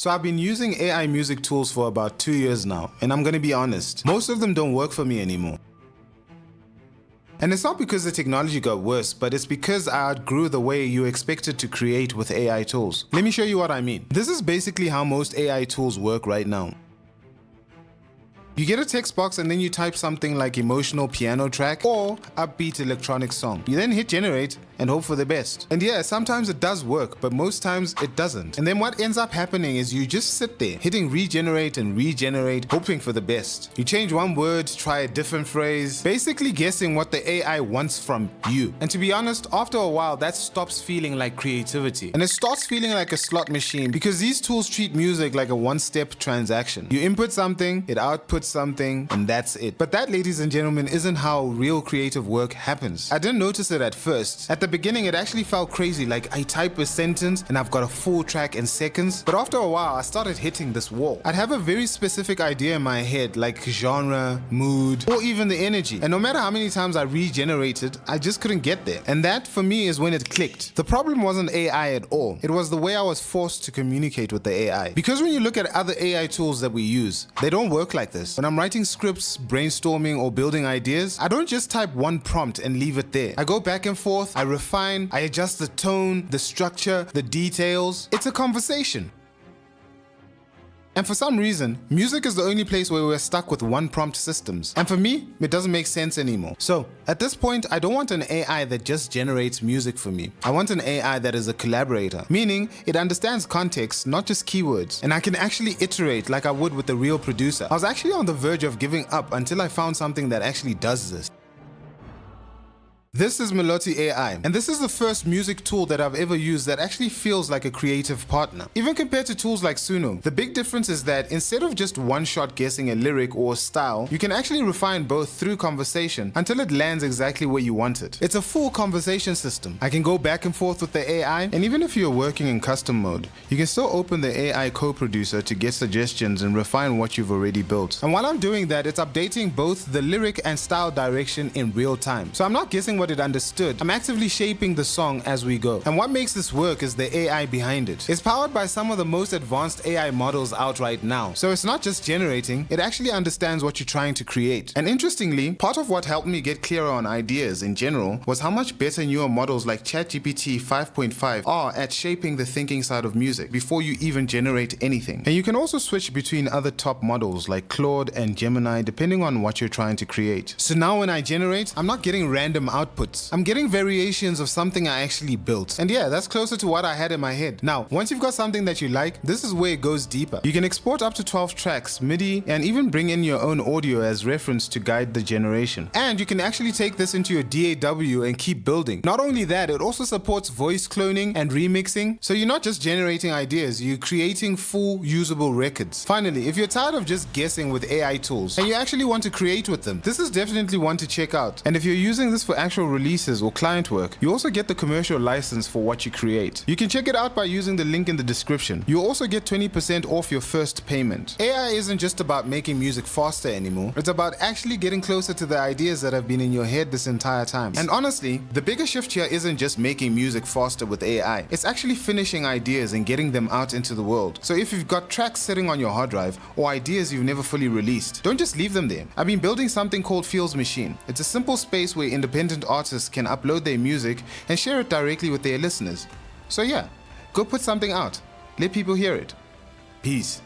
So I've been using AI music tools for about 2 years now, and I'm gonna be honest, most of them don't work for me anymore. And it's not because the technology got worse, but it's because I outgrew the way you expected to create with AI tools. Let me show you what I mean. This is basically how most AI tools work right now. You get a text box and then you type something like emotional piano track or upbeat electronic song. You then hit generate and hope for the best. And yeah, sometimes it does work, but most times it doesn't. And then what ends up happening is you just sit there, hitting regenerate and regenerate, hoping for the best. You change one word, try a different phrase, basically guessing what the AI wants from you. And to be honest, after a while, that stops feeling like creativity. And it starts feeling like a slot machine because these tools treat music like a one-step transaction. You input something, it outputs something, and that's it. But that, ladies and gentlemen, isn't how real creative work happens. I didn't notice it at first. At the beginning, it actually felt crazy, like I type a sentence and I've got a full track in seconds. But after a while, I started hitting this wall. I'd have a very specific idea in my head, like genre, mood, or even the energy. And no matter how many times I regenerated, I just couldn't get there. And that, for me, is when it clicked. The problem wasn't AI at all. It was the way I was forced to communicate with the AI. Because when you look at other AI tools that we use, they don't work like this. When I'm writing scripts, brainstorming, or building ideas, I don't just type one prompt and leave it there. I go back and forth, I refine, I adjust the tone, the structure, the details. It's a conversation. And for some reason, music is the only place where we're stuck with one prompt systems. And for me, it doesn't make sense anymore. So at this point, I don't want an AI that just generates music for me. I want an AI that is a collaborator, meaning it understands context, not just keywords. And I can actually iterate like I would with a real producer. I was actually on the verge of giving up until I found something that actually does this. This is Meloty AI, and this is the first music tool that I've ever used that actually feels like a creative partner. Even compared to tools like Suno, the big difference is that instead of just one-shot guessing a lyric or a style, you can actually refine both through conversation until it lands exactly where you want it. It's a full conversation system. I can go back and forth with the AI, and even if you're working in custom mode, you can still open the AI co-producer to get suggestions and refine what you've already built. And while I'm doing that, it's updating both the lyric and style direction in real time. So I'm not guessing what it understood. I'm actively shaping the song as we go. And what makes this work is the AI behind it. It's powered by some of the most advanced AI models out right now. So it's not just generating, it actually understands what you're trying to create. And interestingly, part of what helped me get clearer on ideas in general was how much better newer models like ChatGPT 5.5 are at shaping the thinking side of music before you even generate anything. And you can also switch between other top models like Claude and Gemini depending on what you're trying to create. So now when I generate, I'm not getting random outputs. I'm getting variations of something I actually built. And yeah, that's closer to what I had in my head. Now, once you've got something that you like, this is where it goes deeper. You can export up to 12 tracks, MIDI, and even bring in your own audio as reference to guide the generation. And you can actually take this into your DAW and keep building. Not only that, it also supports voice cloning and remixing. So you're not just generating ideas, you're creating full usable records. Finally, if you're tired of just guessing with AI tools and you actually want to create with them, this is definitely one to check out. And if you're using this for actual releases or client work, you also get the commercial license for what you create. You can check it out by using the link in the description. You'll also get 20% off your first payment. AI isn't just about making music faster anymore. It's about actually getting closer to the ideas that have been in your head this entire time. And honestly, the bigger shift here isn't just making music faster with AI. It's actually finishing ideas and getting them out into the world. So if you've got tracks sitting on your hard drive or ideas you've never fully released, don't just leave them there. I've been building something called Feels Machine. It's a simple space where independent artists can upload their music and share it directly with their listeners. So yeah, go put something out. Let people hear it. Peace.